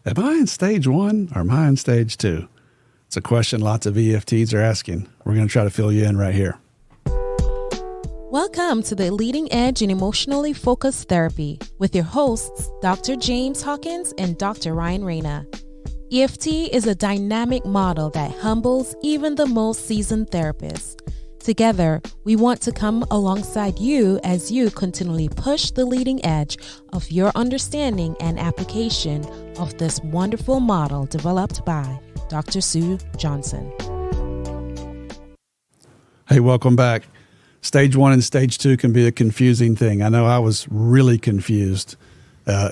Am I in stage 1 or am I in stage 2? It's a question lots of EFTs are asking. We're going to try to fill you in right here. Welcome to the Leading Edge in Emotionally Focused Therapy with your hosts, Dr. James Hawkins and Dr. Ryan Rana. EFT is a dynamic model that humbles even the most seasoned therapist. Together, we want to come alongside you as you continually push the leading edge of your understanding and application of this wonderful model developed by Dr. Sue Johnson. Hey, welcome back. Stage 1 and stage 2 can be a confusing thing. I know I was really confused.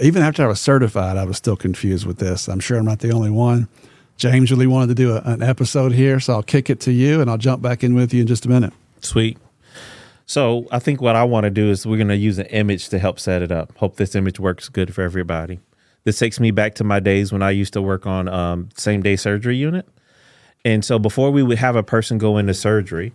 Even after I was certified, I was still confused with this. I'm sure I'm not the only one. James really wanted to do an episode here, so I'll kick it to you, and I'll jump back in with you in just a minute. Sweet. So I think what I want to do is we're going to use an image to help set it up. Hope this image works good for everybody. This takes me back to my days when I used to work on same-day surgery unit. And so before we would have a person go into surgery,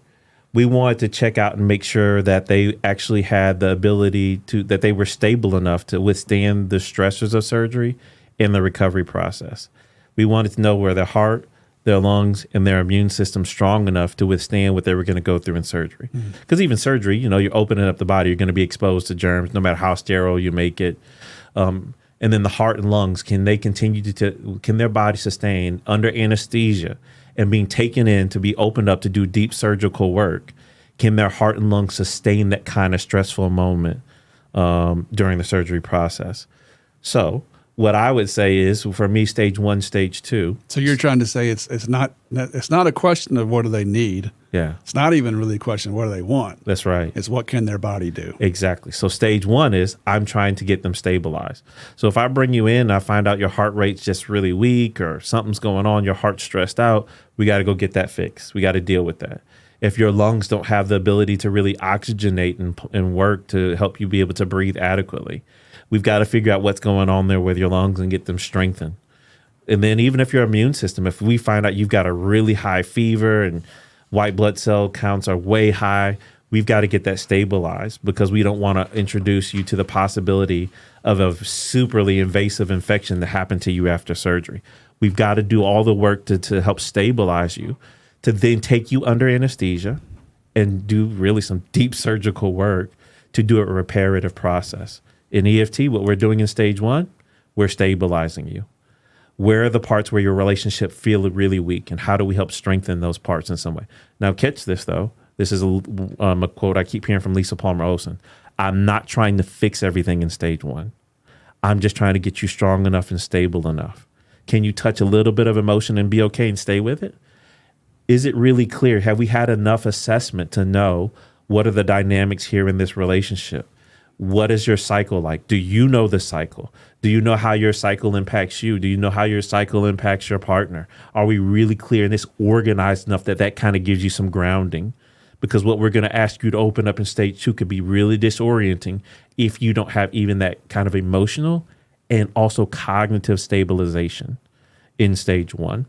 we wanted to check out and make sure that they actually had the ability that they were stable enough to withstand the stressors of surgery and the recovery process. We wanted to know where their heart, their lungs, and their immune system strong enough to withstand what they were going to go through in surgery. Because even surgery, you're opening up the body, you're going to be exposed to germs, no matter how sterile you make it. And then the heart and lungs, can their body sustain under anesthesia and being taken in to be opened up to do deep surgical work? Can their heart and lungs sustain that kind of stressful moment during the surgery process? So what I would say is, for me, stage 1, stage 2. So you're trying to say it's not a question of what do they need. Yeah. It's not even really a question of what do they want. That's right. It's what can their body do. Exactly. So stage 1 is I'm trying to get them stabilized. So if I bring you in and I find out your heart rate's just really weak or something's going on, your heart's stressed out, we got to go get that fixed. We got to deal with that. If your lungs don't have the ability to really oxygenate and work to help you be able to breathe adequately, we've got to figure out what's going on there with your lungs and get them strengthened. And then even if your immune system, if we find out you've got a really high fever and white blood cell counts are way high, we've got to get that stabilized, because we don't want to introduce you to the possibility of a superly invasive infection that happened to you after surgery. We've got to do all the work to help stabilize you, to then take you under anesthesia and do really some deep surgical work to do a reparative process. In EFT, what we're doing in stage 1, we're stabilizing you. Where are the parts where your relationship feel really weak, and how do we help strengthen those parts in some way? Now, catch this, though. This is a quote I keep hearing from Lisa Palmer Olson. I'm not trying to fix everything in stage 1. I'm just trying to get you strong enough and stable enough. Can you touch a little bit of emotion and be okay and stay with it? Is it really clear? Have we had enough assessment to know what are the dynamics here in this relationship? What is your cycle like? Do you know the cycle? Do you know how your cycle impacts you? Do you know how your cycle impacts your partner? Are we really clear and it's organized enough that kind of gives you some grounding? Because what we're going to ask you to open up in stage 2 could be really disorienting if you don't have even that kind of emotional and also cognitive stabilization in stage 1.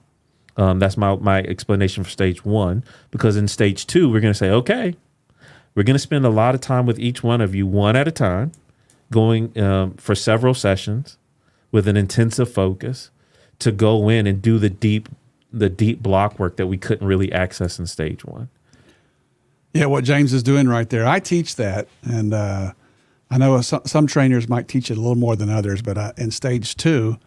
That's my explanation for stage 1, because in stage 2, we're going to say, okay, we're going to spend a lot of time with each one of you, one at a time, going for several sessions with an intensive focus to go in and do the deep block work that we couldn't really access in stage 1. Yeah, what James is doing right there, I teach that, and I know some trainers might teach it a little more than others, but in stage 2,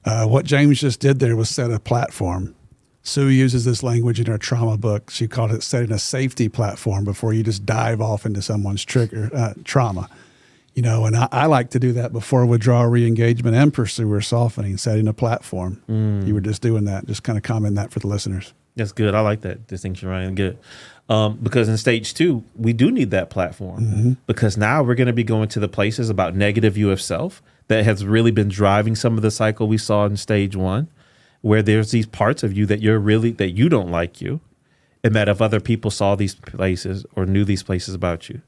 what James just did there was set a platform. Sue uses this language in her trauma book. She called it setting a safety platform before you just dive off into someone's trauma. And I like to do that before withdrawal, re-engagement, and pursuer softening, setting a platform. You were just doing that, just kind of comment that for the listeners. That's good. I like that distinction, Ryan. Good. Because in stage 2, we do need that platform, because now we're going to be going to the places about negative view of self that has really been driving some of the cycle we saw in stage 1, where there's these parts of you that you don't like you, and that if other people saw these places or knew these places about you,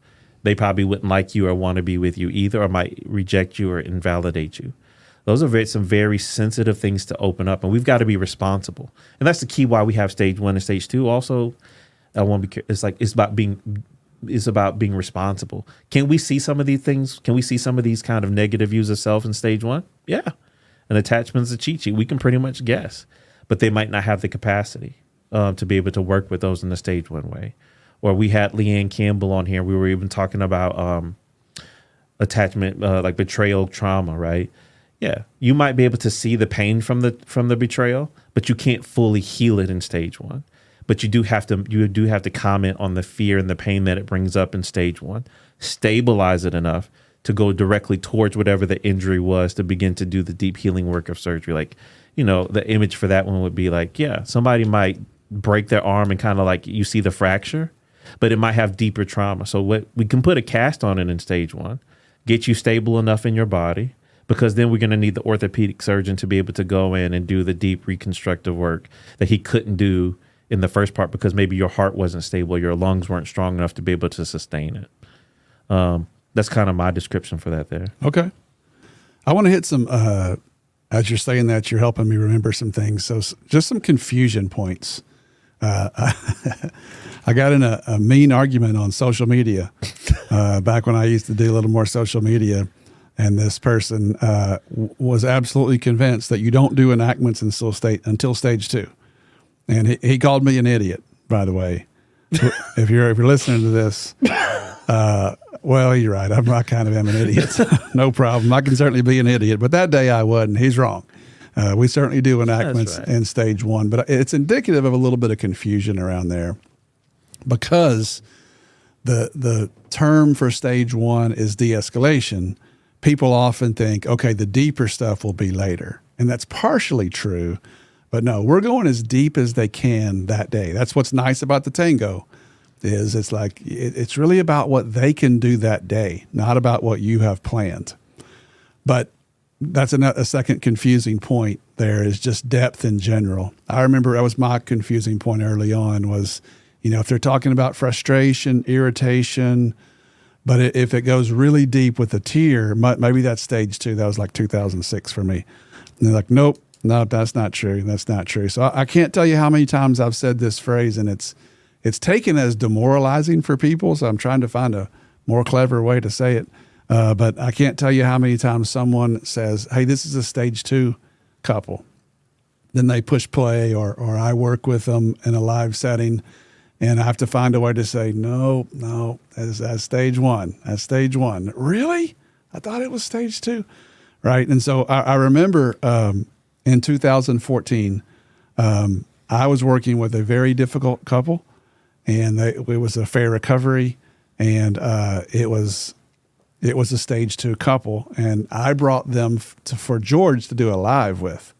they probably wouldn't like you or want to be with you either, or might reject you or invalidate you. Those are some very sensitive things to open up, and we've got to be responsible. And that's the key why we have stage 1 and stage 2. Also, it's about being responsible. Can we see some of these things? Can we see some of these kind of negative views of self in stage 1? Yeah. An attachment's a cheat sheet. We can pretty much guess, but they might not have the capacity to be able to work with those in the stage 1 way. Or we had Leanne Campbell on here. We were even talking about attachment, like betrayal trauma, right? Yeah, you might be able to see the pain from the betrayal, but you can't fully heal it in stage 1. But you do have to comment on the fear and the pain that it brings up in stage 1. Stabilize it enough to go directly towards whatever the injury was to begin to do the deep healing work of surgery. Like, the image for that one would be like, yeah, somebody might break their arm and kind of like you see the fracture, but it might have deeper trauma. So we can put a cast on it in stage 1, get you stable enough in your body, because then we're going to need the orthopedic surgeon to be able to go in and do the deep reconstructive work that he couldn't do in the first part because maybe your heart wasn't stable, your lungs weren't strong enough to be able to sustain it. That's kind of my description for that there. Okay. I want to hit some, as you're saying that, you're helping me remember some things. So just some confusion points. I got in a mean argument on social media back when I used to do a little more social media. And this person was absolutely convinced that you don't do enactments until stage 2. And he called me an idiot, by the way. If you're listening to this, well, you're right. I kind of am an idiot. No problem. I can certainly be an idiot. But that day I wasn't. He's wrong. We certainly do enactments in stage 1. But it's indicative of a little bit of confusion around there because the term for stage 1 is de-escalation. People often think, okay, the deeper stuff will be later. And that's partially true. But no, we're going as deep as they can that day. That's what's nice about the tango is it's like it's really about what they can do that day, not about what you have planned. But that's a second confusing point there is just depth in general. I remember that was my confusing point early on was, if they're talking about frustration, irritation, but if it goes really deep with a tear, maybe that's stage 2. That was like 2006 for me. And they're like, nope, no, that's not true. That's not true. So I can't tell you how many times I've said this phrase, and it's taken as demoralizing for people. So I'm trying to find a more clever way to say it. But I can't tell you how many times someone says, hey, this is a stage 2 couple. Then they push play or I work with them in a live setting. And I have to find a way to say, no, that's stage 1. That's stage 1. Really? I thought it was stage 2. Right. And so I remember in 2014, I was working with a very difficult couple, and it was a fair recovery, and it was a stage 2 couple. And I brought them for George to do a live with.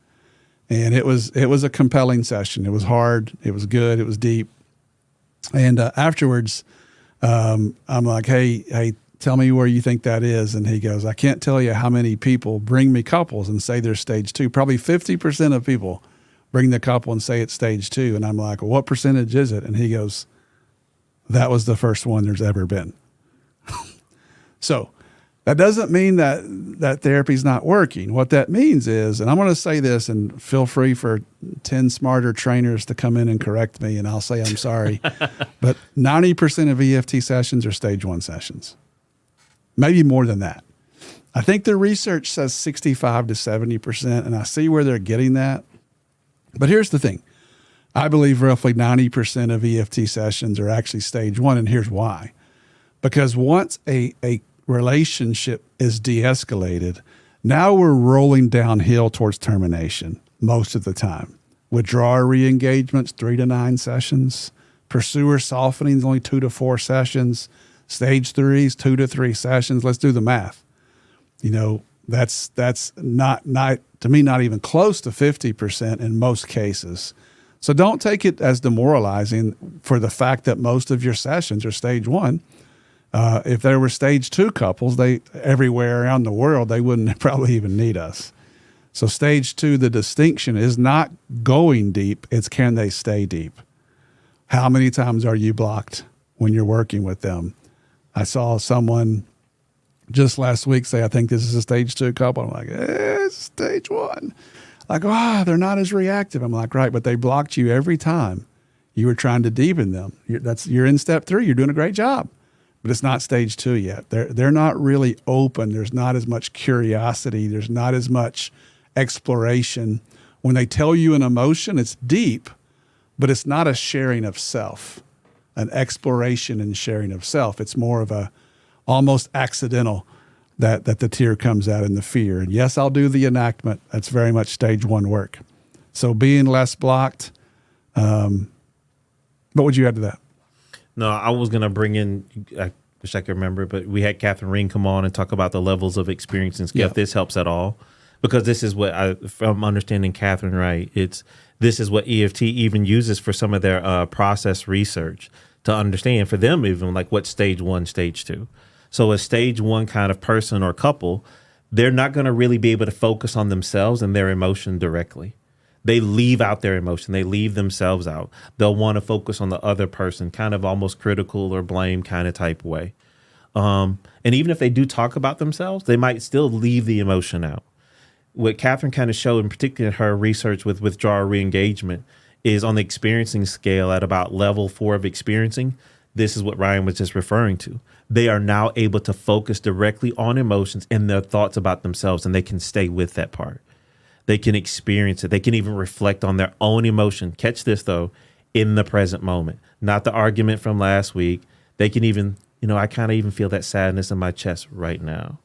And it was a compelling session. It was hard. It was good. It was deep. And afterwards, I'm like, hey, tell me where you think that is. And he goes, I can't tell you how many people bring me couples and say they're stage 2. Probably 50% of people bring the couple and say it's stage 2. And I'm like, well, what percentage is it? And he goes, that was the first one there's ever been. So that doesn't mean that therapy's not working. What that means is, and I'm going to say this, and feel free for 10 smarter trainers to come in and correct me, and I'll say I'm sorry, but 90% of EFT sessions are stage 1 sessions. Maybe more than that. I think the research says 65 to 70%, and I see where they're getting that. But here's the thing. I believe roughly 90% of EFT sessions are actually stage 1, and here's why. Because once a relationship is de-escalated, now we're rolling downhill towards termination most of the time. Withdrawal re-engagements, 3 to 9 sessions. Pursuer softenings, only 2 to 4 sessions. Stage 3s, 2 to 3 sessions. Let's do the math. That's not to me, not even close to 50% in most cases. So don't take it as demoralizing for the fact that most of your sessions are stage 1. If there were stage 2 couples, everywhere around the world, they wouldn't probably even need us. So stage 2, the distinction is not going deep. It's can they stay deep? How many times are you blocked when you're working with them? I saw someone just last week say, I think this is a stage 2 couple. I'm like, it's stage 1. Like, they're not as reactive. I'm like, right, but they blocked you every time you were trying to deepen them. You're in step 3. You're doing a great job. But it's not stage 2 yet. They're not really open. There's not as much curiosity. There's not as much exploration. When they tell you an emotion, it's deep, but it's not a sharing of self, an exploration and sharing of self. It's more of a almost accidental that the tear comes out in the fear. And yes, I'll do the enactment. That's very much stage 1 work. So being less blocked. What would you add to that? No, I was going to bring in, I wish I could remember, but we had Catherine Ring come on and talk about the levels of experience and skill. Yeah. If this helps at all, because this is what if I'm understanding Catherine right, this is what EFT even uses for some of their process research to understand for them, even like what stage 1, stage 2. So a stage 1 kind of person or couple, they're not going to really be able to focus on themselves and their emotion directly. They leave out their emotion. They leave themselves out. They'll want to focus on the other person, kind of almost critical or blame kind of type way. And even if they do talk about themselves, they might still leave the emotion out. What Catherine kind of showed, in particular in her research with withdrawal re-engagement, is on the experiencing scale at about level 4 of experiencing. This is what Ryan was just referring to. They are now able to focus directly on emotions and their thoughts about themselves, and they can stay with that part. They can experience it. They can even reflect on their own emotion. Catch this, though, in the present moment, not the argument from last week. They can even, I kind of even feel that sadness in my chest right now.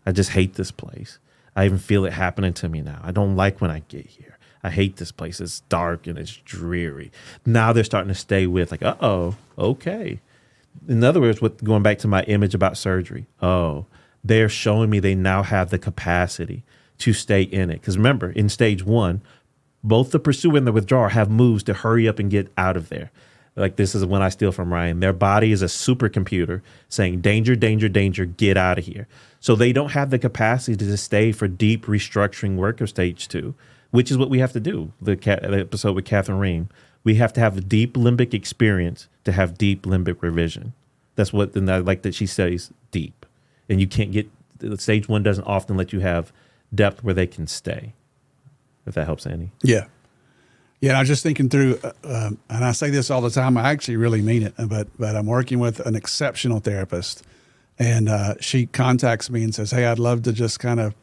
I just hate this place. I even feel it happening to me now. I don't like when I get here. I hate this place. It's dark and it's dreary. Now they're starting to stay with like, okay. In other words, going back to my image about surgery, they're showing me they now have the capacity to stay in it. Because remember, in stage 1, both the pursuer and the withdrawer have moves to hurry up and get out of there. Like this is when I steal from Ryan. Their body is a supercomputer saying, danger, danger, danger, get out of here. So they don't have the capacity to stay for deep restructuring work of stage 2, which is what we have to do. The episode with Catherine Ream. We have to have a deep limbic experience to have deep limbic revision. That's what, and I like that she says deep. And you can't get, stage 1 doesn't often let you have depth where they can stay, if that helps Andy. Yeah. Yeah, I was just thinking through, and I say this all the time, I actually really mean it, but I'm working with an exceptional therapist, and she contacts me and says, hey, I'd love to just kind of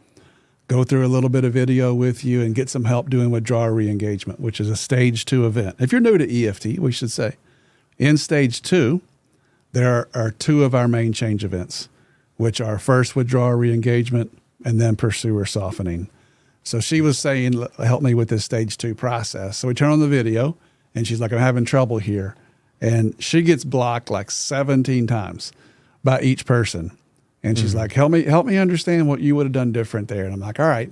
go through a little bit of video with you and get some help doing withdrawal re-engagement, which is a stage 2 event. If you're new to EFT, we should say, in stage 2, there are 2 of our main change events, which are first withdrawal re-engagement and then pursuer softening. So she was saying, help me with this stage 2 process. So we turn on the video and she's like, I'm having trouble here. And she gets blocked like 17 times by each person. And she's like, help me understand what you would have done different there. And I'm like, all right,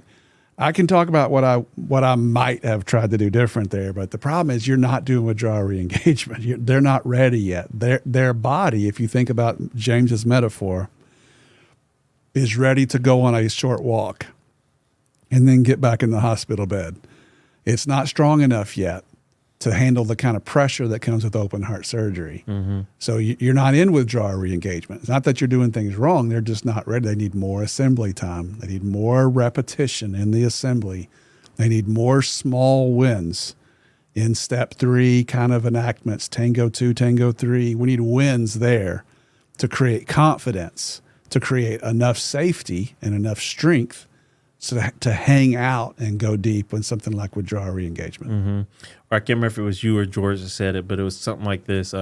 I can talk about what I might have tried to do different there. But the problem is you're not doing withdrawal re-engagement. They're not ready yet. Their body, if you think about James's metaphor, is ready to go on a short walk and then get back in the hospital bed. It's not strong enough yet to handle the kind of pressure that comes with open heart surgery. So you're not in withdrawal re-engagement. It's not that you're doing things wrong. They're just not ready. They need more assembly time. They need more repetition in the assembly. They need more small wins in step 3 kind of enactments, Tango 2, Tango 3. We need wins there to create confidence, to create enough safety and enough strength so to hang out and go deep when something like withdrawal re-engagement. Or I can't remember if it was you or George that said it, but it was something like this.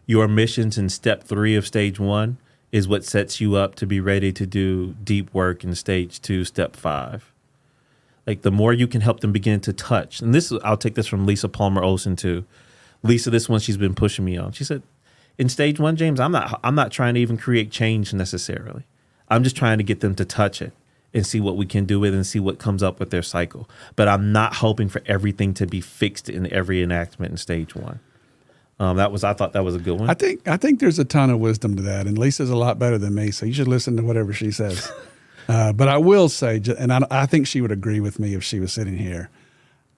Your missions in step 3 of stage 1 is what sets you up to be ready to do deep work in stage 2, step 5. Like the more you can help them begin to touch. And I'll take this from Lisa Palmer Olson too. Lisa, this one she's been pushing me on. She said, in stage 1, James, I'm not trying to even create change necessarily. I'm just trying to get them to touch it and see what we can do with it and see what comes up with their cycle. But I'm not hoping for everything to be fixed in every enactment in stage 1. I thought that was a good one. I think there's a ton of wisdom to that, and Lisa's a lot better than me, so you should listen to whatever she says. But I will say, and I think she would agree with me if she was sitting here,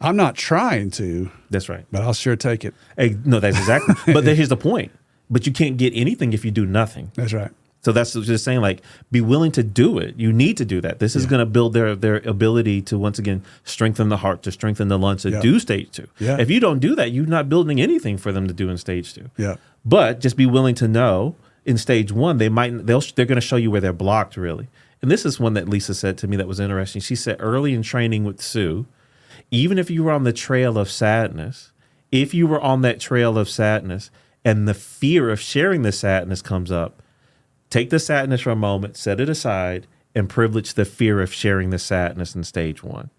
I'm not trying to. That's right. But I'll sure take it. Hey, no, that's exactly. But here's the point. But you can't get anything if you do nothing. That's right. So that's just saying, like, be willing to do it. You need to do that. This is going to build their ability to, once again, strengthen the heart, to strengthen the lungs, to do stage 2. Yeah. If you don't do that, you're not building anything for them to do in stage 2. Yeah. But just be willing to know in stage 1, they're going to show you where they're blocked, really. And this is one that Lisa said to me that was interesting. She said early in training with Sue, even if you were on the trail of sadness, if you were on that trail of sadness and the fear of sharing the sadness comes up, take the sadness for a moment, set it aside, and privilege the fear of sharing the sadness in stage 1.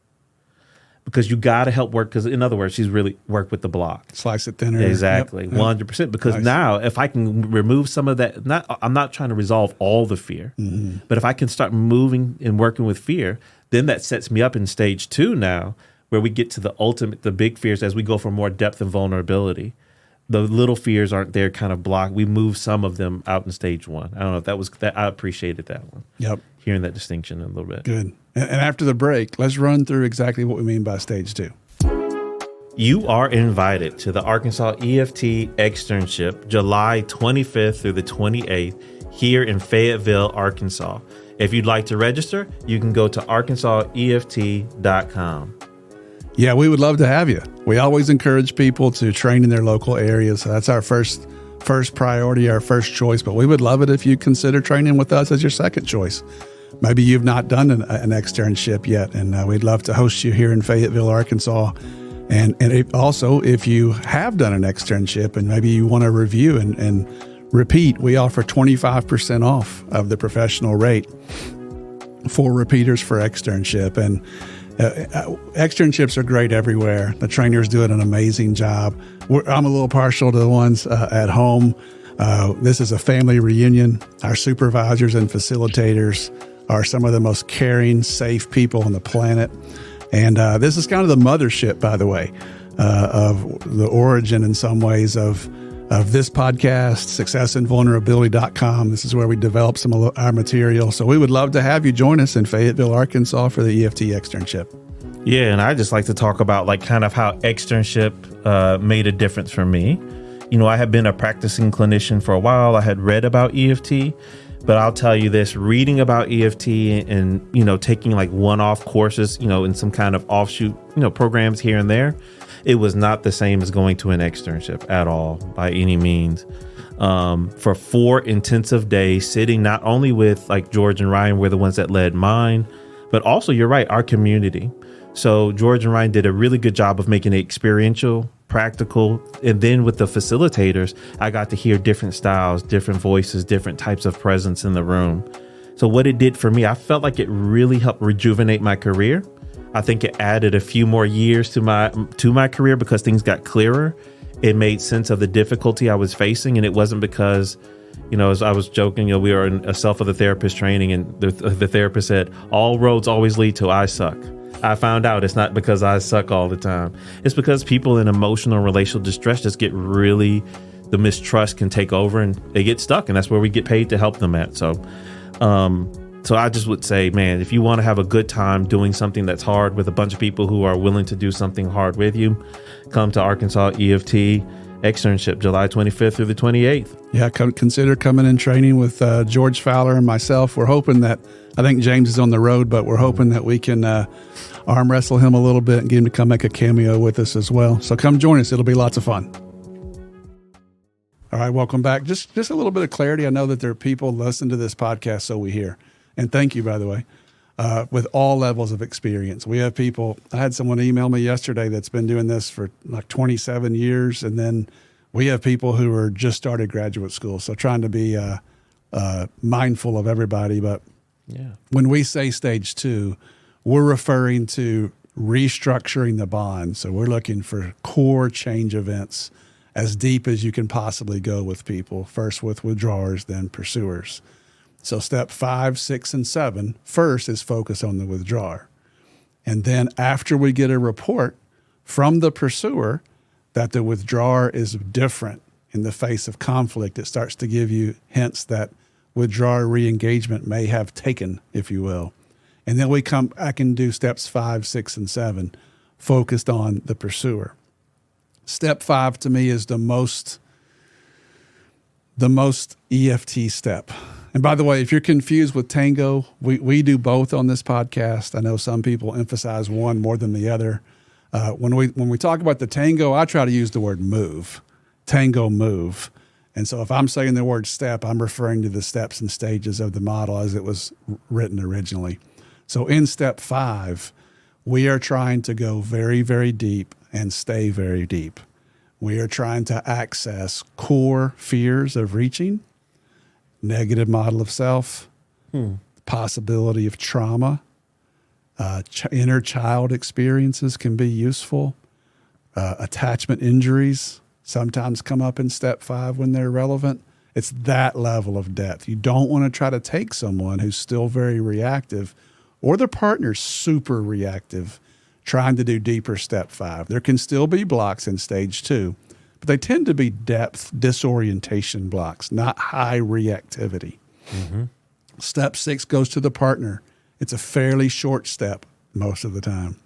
Because you got to help work, because in other words, she's really worked with the block. Slice it thinner. Exactly, Yep. 100%. Because Nice. now if I can remove some of that, I'm not trying to resolve all the fear, but if I can start moving and working with fear, then that sets me up in stage 2 now, where we get to the ultimate, the big fears as we go for more depth and vulnerability. The little fears aren't there, kind of blocked. We move some of them out in stage 1. I don't know if that was that. I appreciated that one. Yep. Hearing that distinction a little bit. Good. And after the break, let's run through exactly what we mean by stage 2. You are invited to the Arkansas EFT Externship, July 25th through the 28th, here in Fayetteville, Arkansas. If you'd like to register, you can go to ArkansasEFT.com. Yeah, we would love to have you. We always encourage people to train in their local areas. So that's our first priority, our first choice. But we would love it if you consider training with us as your second choice. Maybe you've not done an externship yet, and we'd love to host you here in Fayetteville, Arkansas. And if you have done an externship and maybe you want to review and repeat, we offer 25% off of the professional rate for repeaters for externship. And externships are great everywhere. The trainers do an amazing job. I'm a little partial to the ones at home. This is a family reunion. Our supervisors and facilitators are some of the most caring, safe people on the planet. And this is kind of the mothership, by the way, of the origin in some ways of this podcast, successandvulnerability.com. This is where we develop some of our material. So we would love to have you join us in Fayetteville, Arkansas for the EFT externship. Yeah, and I just like to talk about like kind of how externship made a difference for me. You know, I had been a practicing clinician for a while. I had read about EFT, but I'll tell you this, reading about EFT and, you know, taking like one-off courses, you know, in some kind of offshoot, you know, programs here and there, it was not the same as going to an externship at all by any means. For 4 intensive days, sitting not only with like George and Ryan were the ones that led mine, but also, you're right, our community. So George and Ryan did a really good job of making it experiential, practical. And then with the facilitators, I got to hear different styles, different voices, different types of presence in the room. So what it did for me, I felt like it really helped rejuvenate my career. I think it added a few more years to my career because things got clearer. It made sense of the difficulty I was facing. And it wasn't because, you know, as I was joking, you know, we were in a Self of the Therapist training, and the therapist said, all roads always lead to I suck. I found out it's not because I suck all the time. It's because people in emotional and relational distress just get really, the mistrust can take over and they get stuck. And that's where we get paid to help them at. So I just would say, man, if you want to have a good time doing something that's hard with a bunch of people who are willing to do something hard with you, come to Arkansas EFT Externship, July 25th through the 28th. Yeah, consider coming and training with George Fowler and myself. We're hoping that, I think James is on the road, but we're hoping that we can arm wrestle him a little bit and get him to come make a cameo with us as well. So come join us. It'll be lots of fun. All right, welcome back. Just a little bit of clarity. I know that there are people listening to this podcast, so we hear. And thank you, by the way, with all levels of experience. We have people, I had someone email me yesterday that's been doing this for like 27 years. And then we have people who are just started graduate school. So trying to be mindful of everybody. But Yeah. when we say stage 2, we're referring to restructuring the bond. So we're looking for core change events as deep as you can possibly go with people, first with withdrawers, then pursuers. So step 5, 6, and 7, first is focus on the withdrawer. And then after we get a report from the pursuer that the withdrawer is different in the face of conflict, it starts to give you hints that withdrawer re-engagement may have taken, if you will. And then we come back and do steps 5, 6, and 7, focused on the pursuer. Step 5 to me is the most EFT step. And by the way, if you're confused with tango, we do both on this podcast. I know some people emphasize one more than the other. When we talk about the tango, I try to use the word move, tango move. And so if I'm saying the word step, I'm referring to the steps and stages of the model as it was written originally. So in step 5, we are trying to go very, very deep and stay very deep. We are trying to access core fears of reaching, negative model of self, possibility of trauma, inner child experiences can be useful. Attachment injuries sometimes come up in step 5 when they're relevant. It's that level of depth. You don't want to try to take someone who's still very reactive or their partner's super reactive trying to do deeper step 5. There can still be blocks in stage 2, but they tend to be depth disorientation blocks, not high reactivity. Step 6 goes to the partner. It's a fairly short step most of the time.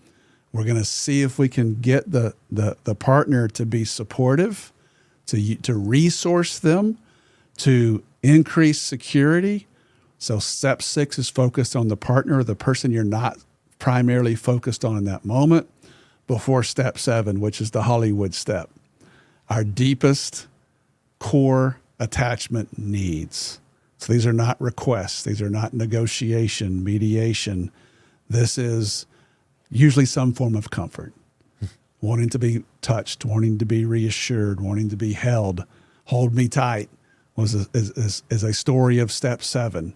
We're going to see if we can get the partner to be supportive, to resource them, to increase security. So step 6 is focused on the partner, the person you're not primarily focused on in that moment, before step 7, which is the Hollywood step. Our deepest core attachment needs. So these are not requests. These are not negotiation, mediation. This is usually some form of comfort, wanting to be touched, wanting to be reassured, wanting to be held. Hold me tight is a story of step 7.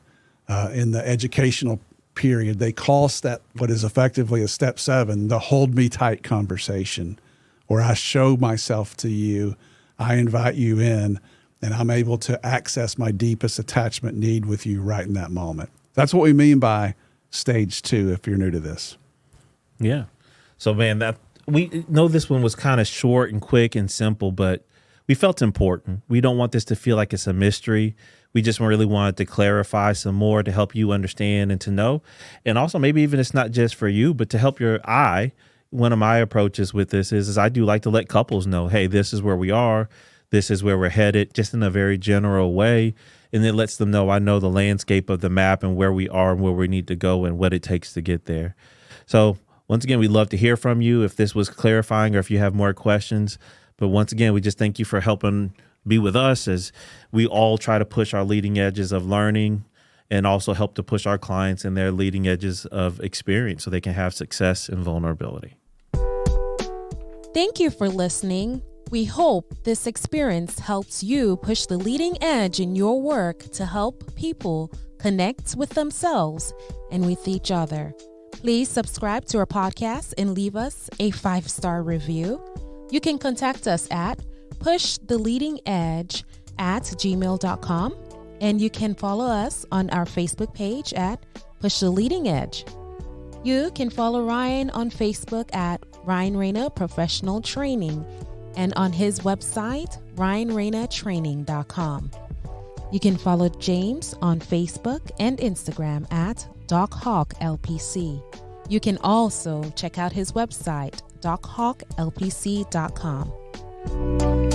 In the educational period, they call what is effectively a step 7, the hold me tight conversation, where I show myself to you, I invite you in, and I'm able to access my deepest attachment need with you right in that moment. That's what we mean by stage 2, if you're new to this. Yeah. So, man, that we know this one was kind of short and quick and simple, but we felt important. We don't want this to feel like it's a mystery. We just really wanted to clarify some more to help you understand and to know. And also maybe even it's not just for you, but to help one of my approaches with this is I do like to let couples know, hey, this is where we are. This is where we're headed, just in a very general way. And it lets them know I know the landscape of the map and where we are and where we need to go and what it takes to get there. So once again, we'd love to hear from you if this was clarifying or if you have more questions. But once again, we just thank you for helping be with us as we all try to push our leading edges of learning and also help to push our clients in their leading edges of experience so they can have success and vulnerability. Thank you for listening. We hope this experience helps you push the leading edge in your work to help people connect with themselves and with each other. Please subscribe to our podcast and leave us a 5-star review. You can contact us at pushtheleadingedge@gmail.com, and you can follow us on our Facebook page at Push the Leading Edge. You can follow Ryan on Facebook at Ryan Rana Professional Training and on his website, ryanranatraining.com. You can follow James on Facebook and Instagram at dochawklpc. You can also check out his website, dochawklpc.com.